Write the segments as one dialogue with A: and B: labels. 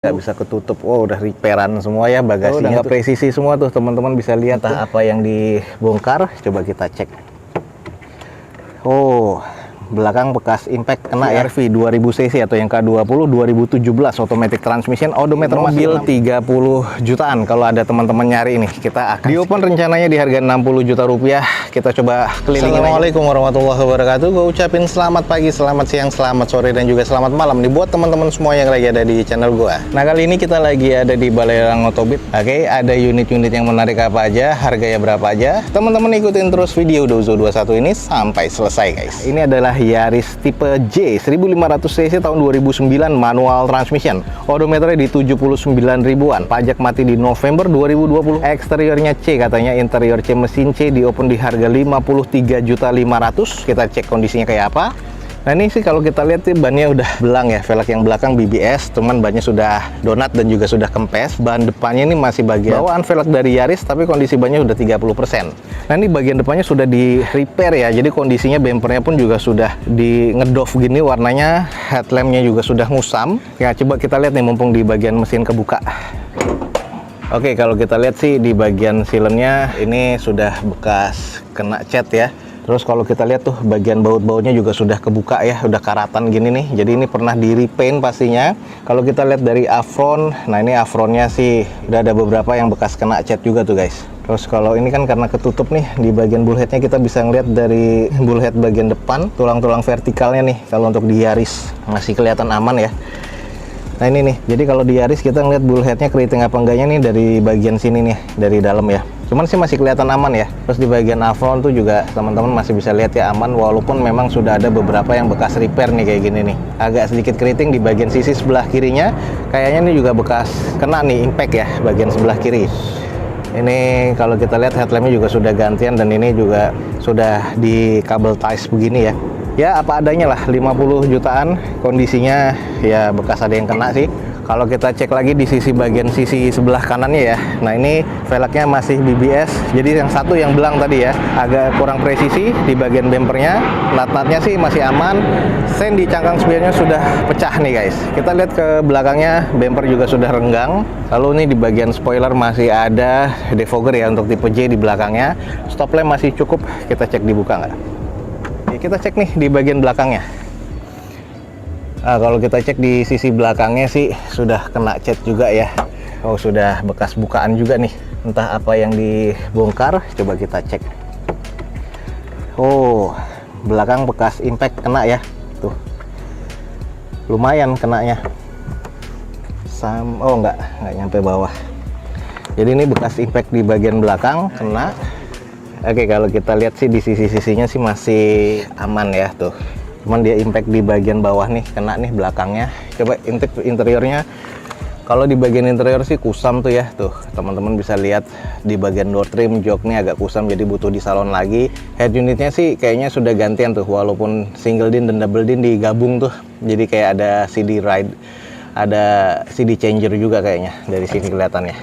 A: Nggak bisa ketutup. Oh, udah repairan semua ya, bagasinya nggak presisi semua tuh, teman-teman bisa lihat entah apa yang dibongkar. Coba kita cek. Oh, belakang bekas impact kena CR-V 2000 cc atau yang K20 2017 automatic transmission, odometer mobil 30 jutaan. Kalau ada teman-teman nyari ini, kita akan di open rencananya di harga 60 juta rupiah. Kita coba kelilingin. Assalamualaikum warahmatullahi wabarakatuh. Gue ucapin selamat pagi, selamat siang, selamat sore, dan juga selamat malam nih buat teman-teman semua yang lagi ada di channel gue. Nah, kali ini kita lagi ada di Balai Lelang Otobit. Oke, ada unit-unit yang menarik apa aja, harganya berapa aja. Teman-teman ikutin terus video Dozo 21 ini sampai selesai, guys. Ini adalah Yaris tipe J 1500 cc tahun 2009, manual transmission, odometernya di 79 ribuan, pajak mati di November 2020, eksteriornya C katanya, interior C mesin C, di open di harga 53.500.000. Kita cek kondisinya kayak apa. Nah, ini sih kalau kita lihat sih bannya udah belang ya, velg yang belakang BBS, cuman bannya sudah donat dan juga sudah kempes. Ban depannya ini masih bagian bawaan velg dari Yaris, tapi kondisi bannya udah 30%. Nah, ini bagian depannya sudah di repair ya, jadi kondisinya bempernya pun juga sudah di ngedoff gini warnanya, headlampnya juga sudah musam. Ya, coba kita lihat nih mumpung di bagian mesin kebuka. Oke, kalau kita lihat sih di bagian silennya ini sudah bekas kena cat ya. Terus kalau kita lihat tuh bagian baut-bautnya juga sudah kebuka ya, udah karatan gini nih. Jadi ini pernah di repaint pastinya. Kalau kita lihat dari afron, nah ini afronnya sih udah ada beberapa yang bekas kena cat juga tuh, guys. Terus kalau ini kan karena ketutup nih di bagian bullheadnya, kita bisa ngeliat dari bullhead bagian depan, tulang-tulang vertikalnya nih. Kalau untuk di Yaris masih kelihatan aman ya. Nah, ini nih, jadi kalau di Yaris kita ngeliat bullheadnya keriting apa enggaknya nih dari bagian sini nih, dari dalam ya. Cuman sih masih kelihatan aman ya. Terus di bagian afron tuh juga teman-teman masih bisa lihat ya aman, walaupun memang sudah ada beberapa yang bekas repair nih kayak gini nih. Agak sedikit keriting di bagian sisi sebelah kirinya, kayaknya ini juga bekas kena nih impact ya bagian sebelah kiri. Ini kalau kita lihat headlampnya juga sudah gantian, dan ini juga sudah di kabel ties begini ya. Ya apa adanya lah, 50 jutaan kondisinya ya, bekas ada yang kena sih. Kalau kita cek lagi di sisi bagian sisi sebelah kanannya ya, nah ini velgnya masih BBS, jadi yang satu yang belang tadi ya agak kurang presisi di bagian bempernya. Nat-natnya sih masih aman, sen di cangkang spionnya sudah pecah nih, guys. Kita lihat ke belakangnya, bemper juga sudah renggang. Lalu ini di bagian spoiler masih ada defogger ya untuk tipe J di belakangnya. Stop lamp masih cukup, kita cek dibuka nggak. Kita cek nih di bagian belakangnya. Nah, kalau kita cek di sisi belakangnya sih sudah kena cat juga ya. Oh, sudah bekas bukaan juga nih. Entah apa yang dibongkar, coba kita cek. Oh, belakang bekas impact kena ya. Tuh. Lumayan kenanya. Oh, nggak nyampe bawah. Jadi ini bekas impact di bagian belakang kena. Oke, kalau kita lihat sih di sisi-sisinya sih masih aman ya tuh. Cuman dia impact di bagian bawah nih, kena nih belakangnya. Coba intip interiornya. Kalau di bagian interior sih kusam tuh ya. Tuh, teman-teman bisa lihat di bagian door trim jok nih agak kusam, jadi butuh di salon lagi. Head unitnya sih kayaknya sudah gantian tuh, walaupun single din dan double din digabung tuh. Jadi kayak ada CD ride, ada CD changer juga kayaknya dari sini kelihatannya.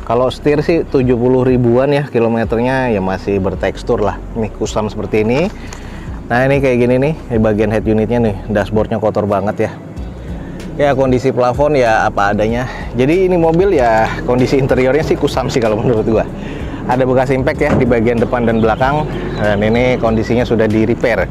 A: Kalau setir sih 70 ribuan ya kilometernya, ya masih bertekstur lah. Nih kusam seperti ini. Nah, ini kayak gini nih di bagian head unitnya nih, dashboardnya kotor banget ya. Ya kondisi plafon ya apa adanya. Jadi ini mobil ya kondisi interiornya sih kusam sih kalau menurut gua. Ada bekas impact ya di bagian depan dan belakang. Dan ini kondisinya sudah di repair.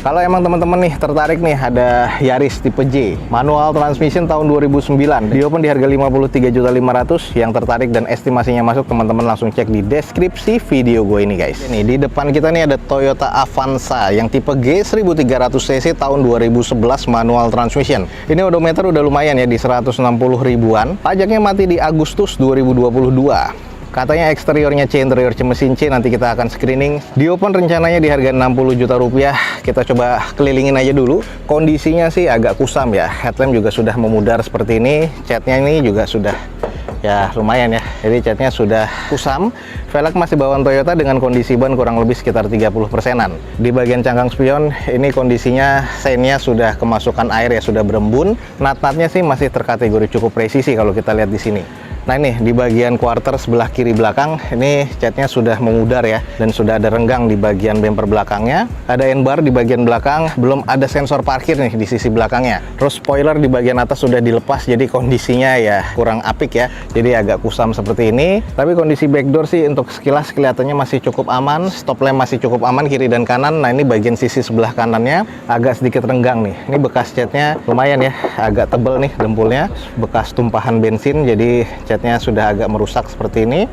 A: Kalau emang teman-teman nih tertarik nih, ada Yaris tipe J manual transmission tahun 2009 di open di harga 53.500.000. Yang tertarik dan estimasinya masuk, teman-teman langsung cek di deskripsi video gue ini, guys. Ini di depan kita nih ada Toyota Avanza yang tipe G 1300 cc tahun 2011 manual transmission. Ini odometer udah lumayan ya di 160 ribuan. Pajaknya mati di Agustus 2022. Katanya eksteriornya C, interior C mesin C. Nanti kita akan screening. Di open rencananya di harga 60 juta rupiah. Kita coba kelilingin aja dulu. Kondisinya sih agak kusam ya. Headlamp juga sudah memudar seperti ini. Catnya ini juga sudah ya lumayan ya. Jadi catnya sudah kusam. Velg masih bawaan Toyota dengan kondisi ban kurang lebih sekitar 30%-an. Di bagian cangkang spion ini kondisinya seinnya sudah kemasukan air ya, sudah berembun. Nat-natnya sih masih terkategori cukup presisi kalau kita lihat di sini. Nah ini di bagian quarter sebelah kiri belakang, ini catnya sudah memudar ya, dan sudah ada renggang di bagian bumper belakangnya. Ada N-bar di bagian belakang, belum ada sensor parkir nih di sisi belakangnya. Terus spoiler di bagian atas sudah dilepas, jadi kondisinya ya kurang apik ya, jadi agak kusam seperti ini. Tapi kondisi backdoor sih untuk sekilas kelihatannya masih cukup aman, stop lamp masih cukup aman kiri dan kanan. Nah ini bagian sisi sebelah kanannya agak sedikit renggang nih. Ini bekas catnya lumayan ya, agak tebel nih dempulnya, bekas tumpahan bensin, jadi catnya sudah agak merusak seperti ini.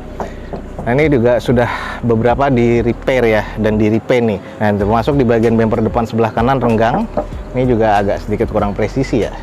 A: Nah ini juga sudah beberapa di repair ya, dan di repaint nih. Nah termasuk di bagian bumper depan sebelah kanan renggang, ini juga agak sedikit kurang presisi ya.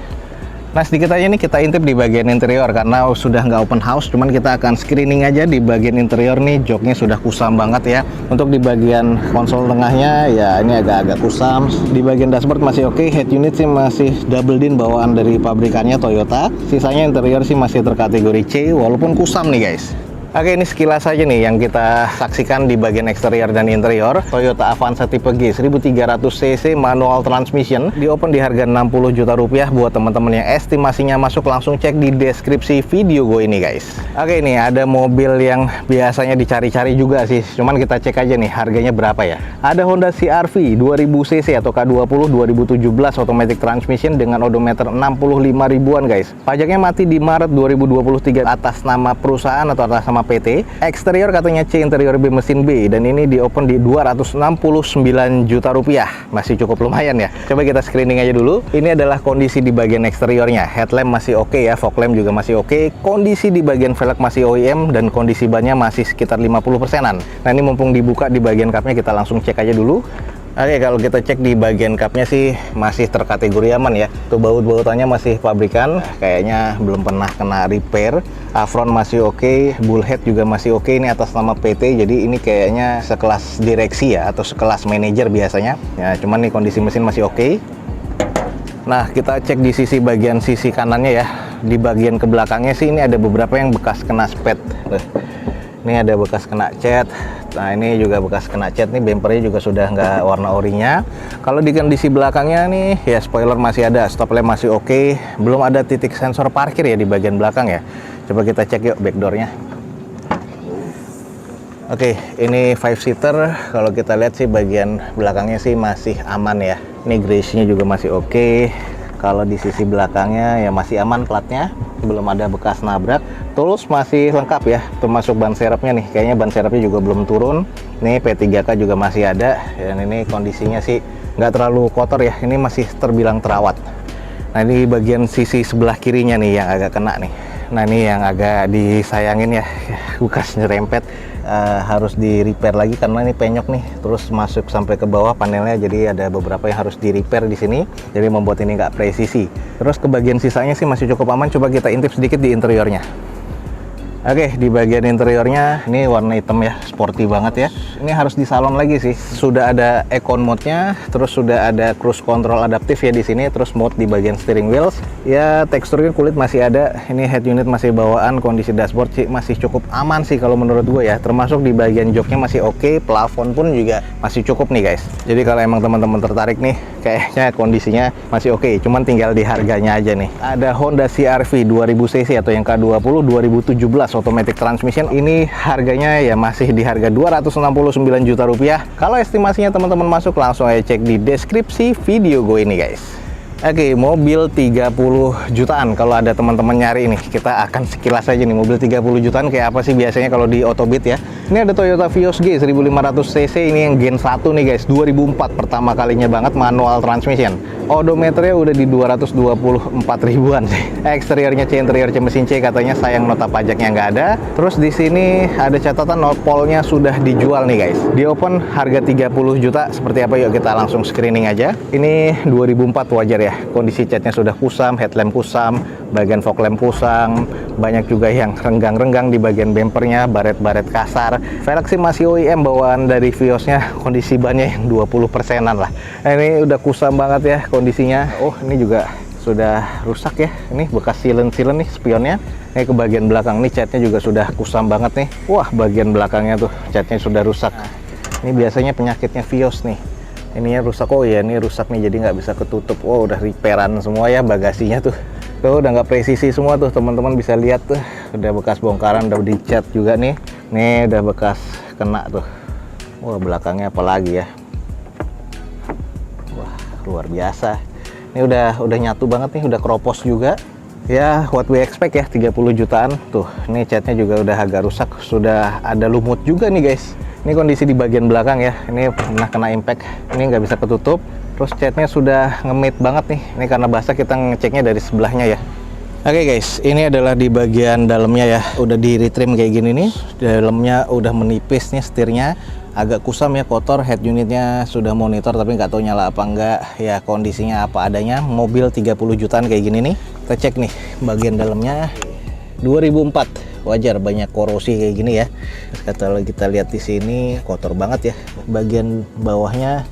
A: Nah sedikit aja nih kita intip di bagian interior, karena sudah nggak open house, cuman kita akan screening aja di bagian interior nih. Joknya sudah kusam banget ya. Untuk di bagian konsol tengahnya ya ini agak-agak kusam. Di bagian dashboard masih oke, head unit sih masih double din bawaan dari pabrikannya Toyota. Sisanya interior sih masih terkategori C walaupun kusam nih guys. Oke, ini sekilas aja nih yang kita saksikan di bagian eksterior dan interior Toyota Avanza tipe G 1300 cc manual transmission, di open di harga 60 juta rupiah. Buat teman-teman yang estimasinya masuk, langsung cek di deskripsi video gue ini guys. Oke, ini ada mobil yang biasanya dicari-cari juga sih, cuman kita cek aja nih harganya berapa ya. Ada Honda CR-V 2000 cc atau K20 2017 automatic transmission dengan odometer 65 ribuan guys. Pajaknya mati di Maret 2023 atas nama perusahaan atau atas nama PT. Eksterior katanya C, interior B, mesin B, dan ini di open di 269 juta rupiah. Masih cukup lumayan ya. Coba kita screening aja dulu. Ini adalah kondisi di bagian eksteriornya. Headlamp masih oke ya, fog lamp juga masih oke. Kondisi di bagian velg masih OEM, dan kondisi bannya masih sekitar 50%-an. Nah ini mumpung dibuka di bagian cupnya, kita langsung cek aja dulu. Oke, kalau kita cek di bagian cupnya sih masih terkategori aman ya. Tuh baut-bautannya masih pabrikan, kayaknya belum pernah kena repair. Front masih oke, bullhead juga masih oke. Ini atas nama PT, jadi ini kayaknya sekelas direksi ya, atau sekelas manajer biasanya. Ya, cuman nih kondisi mesin masih oke. Nah, kita cek di sisi kanannya ya. Di bagian ke belakangnya sih ini ada beberapa yang bekas kena spet. Ini ada bekas kena cat. Nah ini juga bekas kena cat nih, bumpernya juga sudah nggak warna orinya. Kalau di kondisi belakangnya nih ya, spoiler masih ada, stop lamp masih oke. Belum ada titik sensor parkir ya di bagian belakang ya. Coba kita cek yuk backdoornya. Oke, ini 5-seater. Kalau kita lihat sih bagian belakangnya sih masih aman ya. Ini grace-nya juga masih oke. Kalau di sisi belakangnya ya masih aman platnya, belum ada bekas nabrak. Tools masih lengkap ya, termasuk ban serepnya nih, kayaknya ban serepnya juga belum turun. Nih P3K juga masih ada, dan ini kondisinya sih nggak terlalu kotor ya, ini masih terbilang terawat. Nah ini bagian sisi sebelah kirinya nih yang agak kena nih. Nah ini yang agak disayangin ya, bekas nyerempet. Harus di repair lagi karena ini penyok nih, terus masuk sampai ke bawah panelnya, jadi ada beberapa yang harus di repair di sini, jadi membuat ini nggak presisi. Terus ke bagian sisanya sih masih cukup aman. Coba kita intip sedikit di interiornya. Oke, di bagian interiornya ini warna hitam ya, sporty banget ya. Ini harus di salon lagi sih. Sudah ada Econ mode-nya, terus sudah ada cruise control adaptif ya di sini, terus mode di bagian steering wheels. Ya, teksturnya kulit masih ada. Ini head unit masih bawaan, kondisi dashboard sih masih cukup aman sih kalau menurut gue ya. Termasuk di bagian joknya masih oke, plafon pun juga masih cukup nih guys. Jadi kalau emang teman-teman tertarik nih, kayaknya kondisinya masih oke, cuman tinggal di harganya aja nih. Ada Honda CR-V 2000 cc atau yang K20 2017 automatic transmission. Ini harganya ya masih di harga 269 juta rupiah. Kalau estimasinya teman-teman masuk, langsung aja cek di deskripsi video gue ini guys. Oke, mobil 30 jutaan. Kalau ada teman-teman nyari ini, kita akan sekilas aja nih mobil 30 jutaan kayak apa sih biasanya kalau di Autobit ya. Ini ada Toyota Vios G 1500 cc, ini yang Gen 1 nih guys, 2004 pertama kalinya banget, manual transmission. Odometernya udah di 224 ribuan sih. Eksteriornya C, interior C, mesin C, katanya sayang nota pajaknya nggak ada. Terus di sini ada catatan nopolnya sudah dijual nih guys. Di open harga 30 juta. Seperti apa, yuk kita langsung screening aja. Ini 2004 wajar ya. Kondisi catnya sudah kusam, headlamp kusam, bagian fog lamp kusam, banyak juga yang renggang-renggang di bagian bempernya, baret-baret kasar. Velg sih masih OEM bawaan dari Viosnya, kondisi bannya yang 20%-an lah. Nah, ini udah kusam banget ya kondisinya. Oh, ini juga sudah rusak ya. Ini bekas silen-silen nih spionnya. Ini ke bagian belakang nih catnya juga sudah kusam banget nih. Wah, bagian belakangnya tuh catnya sudah rusak. Ini biasanya penyakitnya Vios nih. Ininya rusak. Oh ya, ini rusak nih, jadi nggak bisa ketutup. Wow, udah repairan semua ya bagasinya tuh. Tuh udah nggak presisi semua tuh, teman-teman bisa lihat tuh. udah bekas bongkaran, udah dicat juga nih. Nih udah bekas kena tuh. Wah, belakangnya apalagi ya. Wah, luar biasa. Ini udah nyatu banget nih, udah keropos juga. Ya, what we expect ya, 30 jutaan. Tuh, ini catnya juga udah agak rusak, sudah ada lumut juga nih guys. Ini kondisi di bagian belakang ya, ini pernah kena impact, ini nggak bisa ketutup. Terus catnya sudah ngemit banget nih, ini karena basah kita ngeceknya dari sebelahnya ya. Oke guys, ini adalah di bagian dalamnya ya, udah di retrim kayak gini nih. Dalamnya udah menipis nih setirnya, agak kusam ya, kotor. Head unitnya sudah monitor tapi nggak tahu nyala apa enggak ya, kondisinya apa adanya. Mobil 30 jutaan kayak gini nih. Kita cek nih bagian dalamnya, 2004. Wajar banyak korosi kayak gini ya. Kalau kita lihat di sini kotor banget ya, bagian bawahnya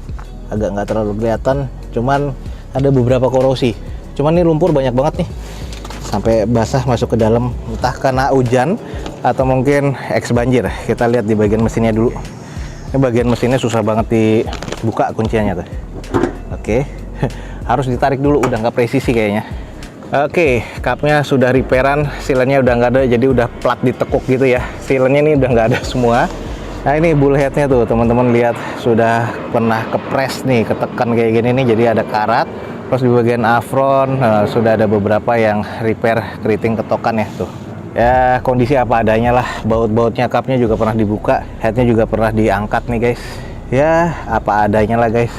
A: agak nggak terlalu kelihatan, cuman ada beberapa korosi. Cuman ini lumpur banyak banget nih, sampai basah masuk ke dalam, entah karena hujan atau mungkin eks banjir. Kita lihat di bagian mesinnya dulu. Ini bagian mesinnya susah banget dibuka kuncinya tuh. Oke, harus ditarik dulu, udah nggak presisi kayaknya. Oke, cupnya sudah repairan, sealannya udah nggak ada, jadi udah plat ditekuk gitu ya. Sealannya ini udah nggak ada semua. Nah ini bullheadnya tuh teman-teman lihat, sudah pernah kepres nih, ketekan kayak gini nih, jadi ada karat. Terus di bagian afron sudah ada beberapa yang repair keriting ketokan ya tuh. Ya kondisi apa adanya lah. Baut-bautnya cupnya juga pernah dibuka, headnya juga pernah diangkat nih guys. Ya apa adanya lah guys.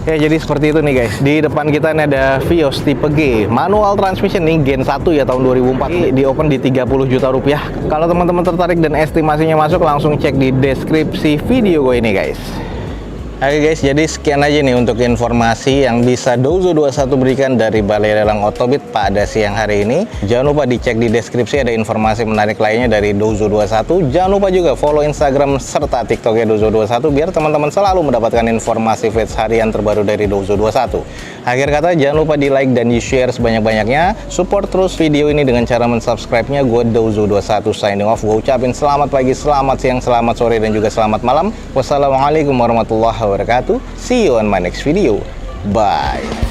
A: Ya jadi seperti itu nih guys. Di depan kita ini ada Vios tipe G manual transmission nih, Gen 1 ya, tahun 2004. Di open di 30 juta rupiah. Kalau teman-teman tertarik dan estimasinya masuk, langsung cek di deskripsi video gue ini guys. Oke guys, jadi sekian aja nih untuk informasi yang bisa Dozo 21 berikan dari Balai Lelang Otobit pada siang hari ini. Jangan lupa dicek di deskripsi, ada informasi menarik lainnya dari Dozo 21. Jangan lupa juga follow Instagram serta TikToknya Dozo 21 biar teman-teman selalu mendapatkan informasi feeds harian terbaru dari Dozo 21. Akhir kata, jangan lupa di like dan di share sebanyak-banyaknya. Support terus video ini dengan cara mensubscribe-nya. Gue Dozo 21 signing off. Gue ucapin selamat pagi, selamat siang, selamat sore, dan juga selamat malam. Wassalamualaikum warahmatullahi wabarakatuh. See you on my next video. Bye.